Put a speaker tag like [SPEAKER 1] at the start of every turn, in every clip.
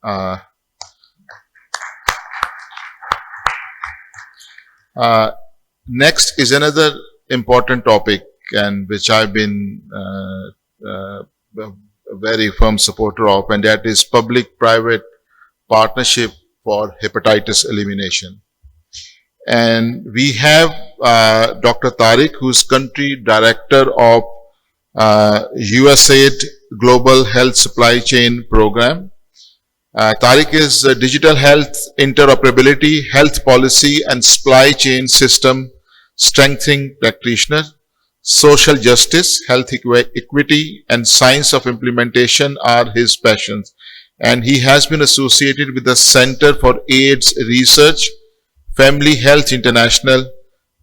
[SPEAKER 1] Uh, uh, Next is another important topic, and which I've been a very firm supporter of, and that is public-private partnership for hepatitis elimination. And we have Dr. Tariq, who's country director of USAID Global Health Supply Chain Program. Tariq is a digital health interoperability, health policy and supply chain system strengthening practitioner, social justice, health equity and science of implementation are his passions. And he has been associated with the Center for AIDS Research, Family Health International,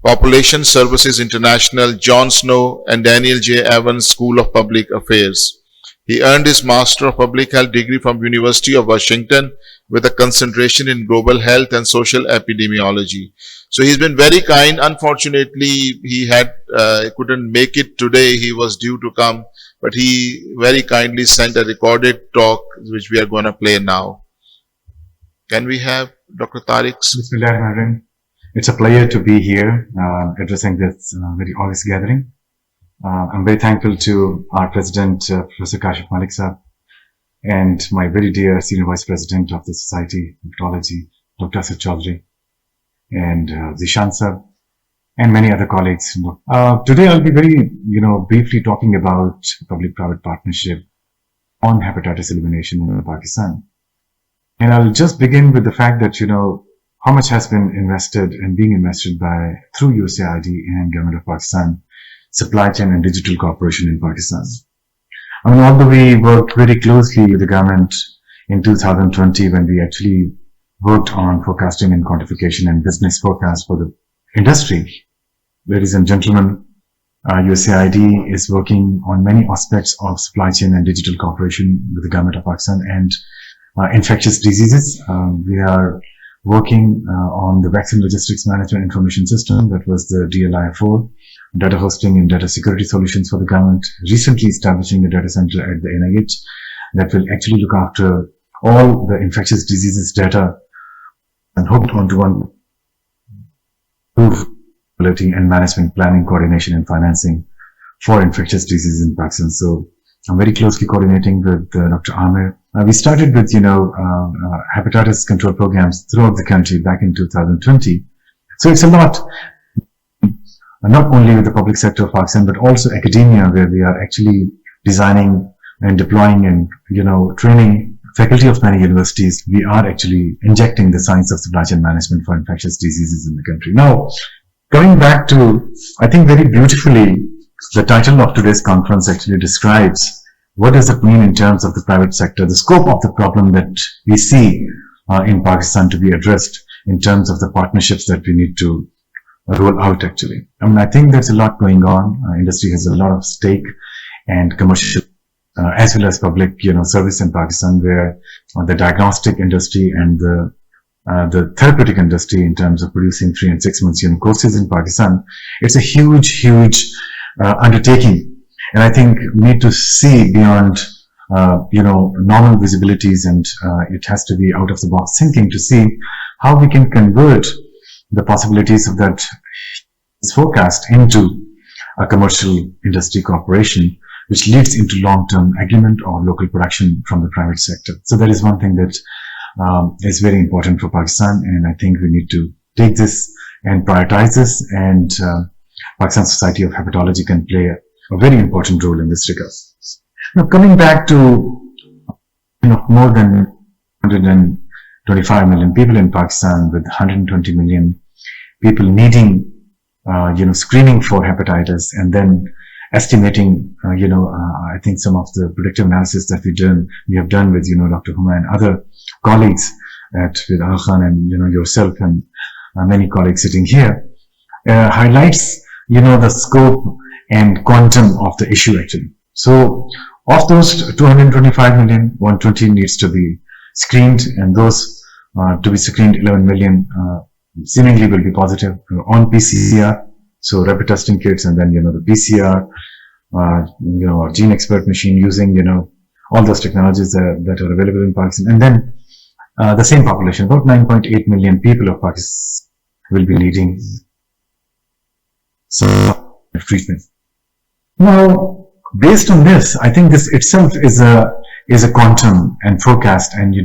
[SPEAKER 1] Population Services International, John Snow and Daniel J. Evans School of Public Affairs. He earned his Master of Public Health degree from University of Washington with a concentration in global health and social epidemiology. So he's been very kind. Unfortunately, he couldn't make it today. He was due to come, but he very kindly sent a recorded talk, which we are going to play now. Can we have Dr. Tariq's?
[SPEAKER 2] Bismillahirrahmanirrahim. It's a pleasure to be here addressing this very august gathering. I'm very thankful to our President, Professor Kashif Malik Sahab, and my very dear Senior Vice President of the Society of Hepatology, Dr. Asif Chaudhary, and Zishan Sahab, and many other colleagues. Today I'll be very, briefly talking about public-private partnership on hepatitis elimination in Pakistan. And I'll just begin with the fact that, how much has been invested and being invested through USAID and Government of Pakistan, Supply Chain and Digital Corporation in Pakistan. Although we worked very closely with the government in 2020 when we actually worked on forecasting and quantification and business forecast for the industry. Ladies and gentlemen, USAID is working on many aspects of supply chain and digital cooperation with the Government of Pakistan and infectious diseases. We are working on the Vaccine Logistics Management Information System, that was the DLI-4, data hosting and data security solutions for the government, recently establishing a data center at the NIH that will actually look after all the infectious diseases data and hooked onto one quality and management planning, coordination and financing for infectious diseases in Pakistan. So I'm very closely coordinating with Dr. Amir. We started with, hepatitis control programs throughout the country back in 2020. So it's a lot, not only with the public sector of Pakistan, but also academia, where we are actually designing and deploying and, training faculty of many universities. We are actually injecting the science of supply chain management for infectious diseases in the country. Now, going back to, I think very beautifully, the title of today's conference actually describes what does it mean in terms of the private sector, the scope of the problem that we see in Pakistan to be addressed in terms of the partnerships that we need to roll out actually. I think there's a lot going on. Industry has a lot of stake and commercial as well as public, service in Pakistan, where the diagnostic industry and the therapeutic industry in terms of producing 3 and 6 months courses in Pakistan, it's a huge undertaking. And I think we need to see beyond, normal visibilities, and it has to be out of the box thinking to see how we can convert the possibilities of that forecast into a commercial industry cooperation, which leads into long-term agreement or local production from the private sector. So that is one thing that is very important for Pakistan, and I think we need to take this and prioritize this, and Pakistan Society of Hepatology can play a very important role in this regard. Now, coming back to more than 125 million people in Pakistan, with 120 million people needing screening for hepatitis, and then estimating I think some of the predictive analysis that we have done with Dr. Huma and other colleagues with Al Khan and yourself and many colleagues sitting here, highlights the scope and quantum of the issue actually. So of those 225 million, 120 needs to be screened, and those to be screened, 11 million seemingly will be positive on PCR, so rapid testing kits, and then the PCR, gene expert machine using all those technologies that are available in Pakistan, and then the same population, about 9.8 million people of Pakistan will be needing some treatment. Now, based on this, I think this itself is a quantum and forecast, and a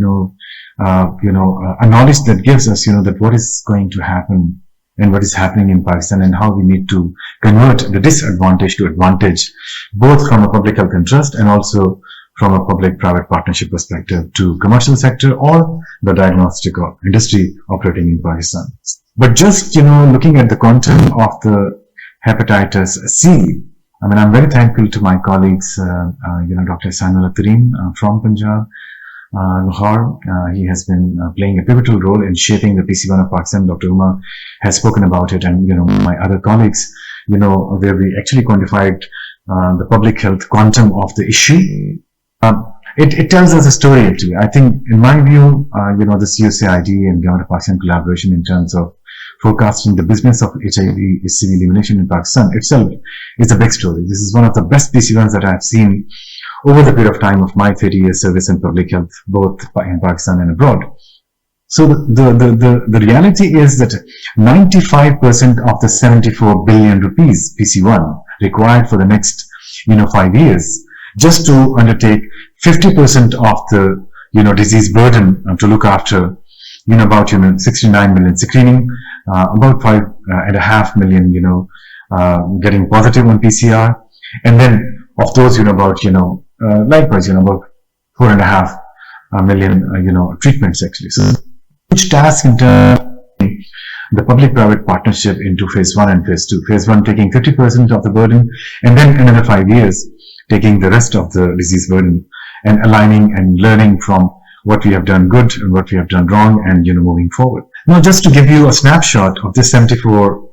[SPEAKER 2] knowledge that gives us, that what is going to happen and what is happening in Pakistan, and how we need to convert the disadvantage to advantage, both from a public health interest and also from a public-private partnership perspective to commercial sector or the diagnostic industry operating in Pakistan. But just, looking at the quantum of the hepatitis C, I'm very thankful to my colleagues, Dr. Samuel Atarim from Punjab, Lahore. He has been playing a pivotal role in shaping the PC1 of Pakistan. Dr. Umar has spoken about it, and my other colleagues, where we actually quantified the public health quantum of the issue. It tells us a story actually. I think, in my view, the COCID and Government of Pakistan collaboration in terms of forecasting the business of HIV/HCV elimination in Pakistan itself is a big story. This is one of the best PC1s that I have seen over the period of time of my 30 years service in public health, both in Pakistan and abroad. So the reality is that 95% of the 74 billion rupees PC1 required for the next 5 years just to undertake 50% of the disease burden to look after about 69 million screening, about 5.5 million getting positive on PCR, and then of those likewise about 4.5 million treatments actually. So huge task in terms of the public-private partnership into phase 1 and phase 2. Phase 1 taking 50% of the burden, and then another 5 years taking the rest of the disease burden, and aligning and learning from what we have done good and what we have done wrong, and moving forward. Now, just to give you a snapshot of this 74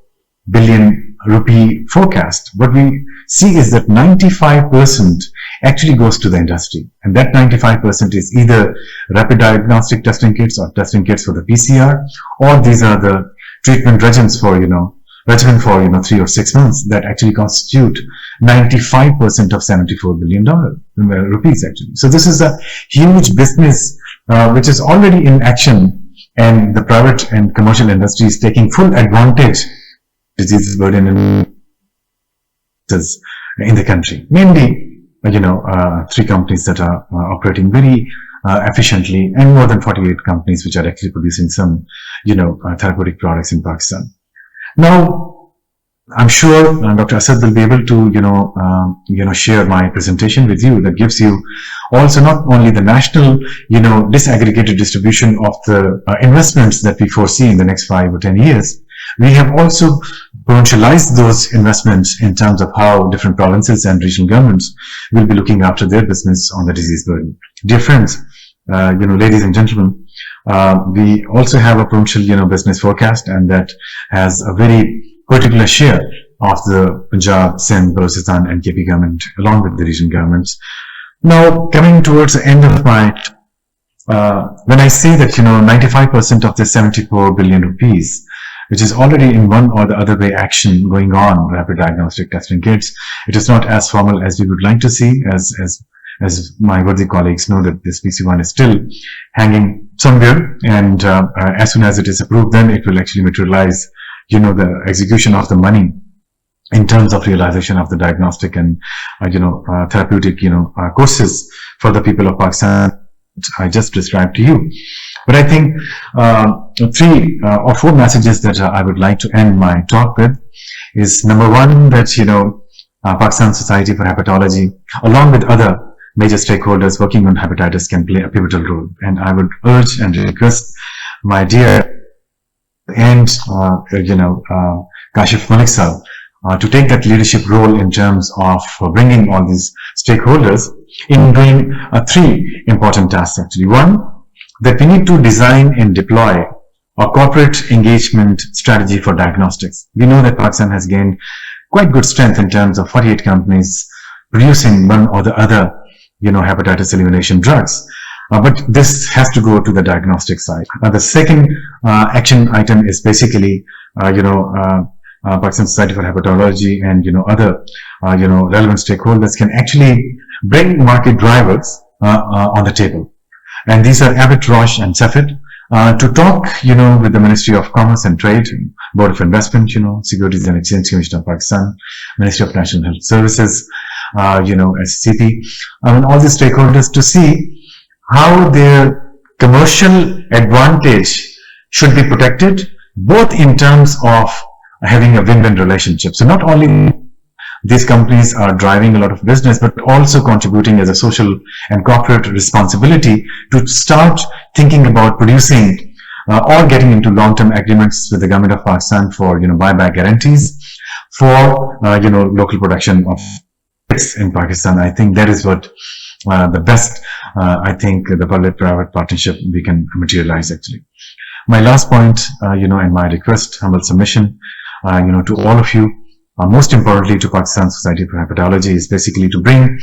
[SPEAKER 2] billion rupee forecast, what we see is that 95% actually goes to the industry, and that 95% is either rapid diagnostic testing kits or testing kits for the PCR, or these are the treatment regimens for regimen for 3 or 6 months that actually constitute 95% of $74 billion rupees actually. So this is a huge business which is already in action, and the private and commercial industry is taking full advantage of disease burden in the country. Mainly, 3 companies that are operating very efficiently, and more than 48 companies which are actually producing some, therapeutic products in Pakistan. Now, I'm sure Dr. Asad will be able to, share my presentation with you. That gives you also not only the national, disaggregated distribution of the investments that we foresee in the next 5 or 10 years. We have also provincialized those investments in terms of how different provinces and regional governments will be looking after their business on the disease burden. Dear friends, ladies and gentlemen, we also have a provincial, business forecast, and that has a very particular share of the Punjab, Sindh, Balochistan and KP government along with the regional governments. Now, coming towards the end of my, when I say that, 95% of the 74 billion rupees, which is already in one or the other way action going on, rapid diagnostic testing kits, it is not as formal as we would like to see, as my worthy colleagues know that this PC1 is still hanging somewhere, and as soon as it is approved, then it will actually materialize, the execution of the money in terms of realization of the diagnostic and, therapeutic, courses for the people of Pakistan I just described to you. But I think 3 or 4 messages that I would like to end my talk with is, number 1, that, Pakistan Society for Hepatology, along with other major stakeholders working on hepatitis, can play a pivotal role. And I would urge and request my dear and, Kashif Malik sir, to take that leadership role in terms of bringing all these stakeholders in doing 3 important tasks actually. 1, that we need to design and deploy a corporate engagement strategy for diagnostics. We know that Pakistan has gained quite good strength in terms of 48 companies producing one or the other, hepatitis elimination drugs. But this has to go to the diagnostic side. The second action item is basically, Pakistan Society for Hepatology and, other, relevant stakeholders can actually bring market drivers on the table. and these are Abbott, Roche, and Cepheid, to talk, with the Ministry of Commerce and Trade, Board of Investment, Securities and Exchange Commission of Pakistan, Ministry of National Health Services, SCP, all these stakeholders to see how their commercial advantage should be protected, both in terms of having a win-win relationship. So not only these companies are driving a lot of business, but also contributing as a social and corporate responsibility to start thinking about producing or getting into long-term agreements with the government of Pakistan for, buyback guarantees for, local production of goods in Pakistan. I think that is what the best, I think, the public-private partnership we can materialize actually. My last point, and my request, humble submission, to all of you, most importantly to Pakistan Society for Hepatology, is basically to bring,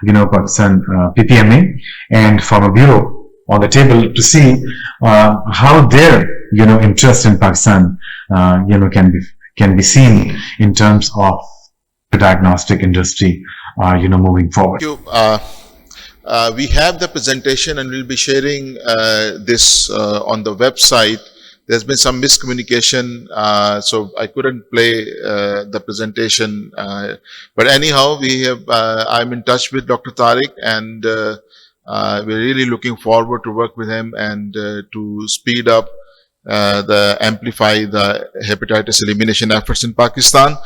[SPEAKER 2] Pakistan PPMA and Pharma Bureau on the table to see how their, interest in Pakistan, can be seen in terms of the diagnostic industry, moving forward.
[SPEAKER 1] Thank you. We have the presentation and we'll be sharing this on the website. There's been some miscommunication, so I couldn't play the presentation. But anyhow, I'm in touch with Dr. Tariq, and we're really looking forward to work with him and to speed up amplify the hepatitis elimination efforts in Pakistan.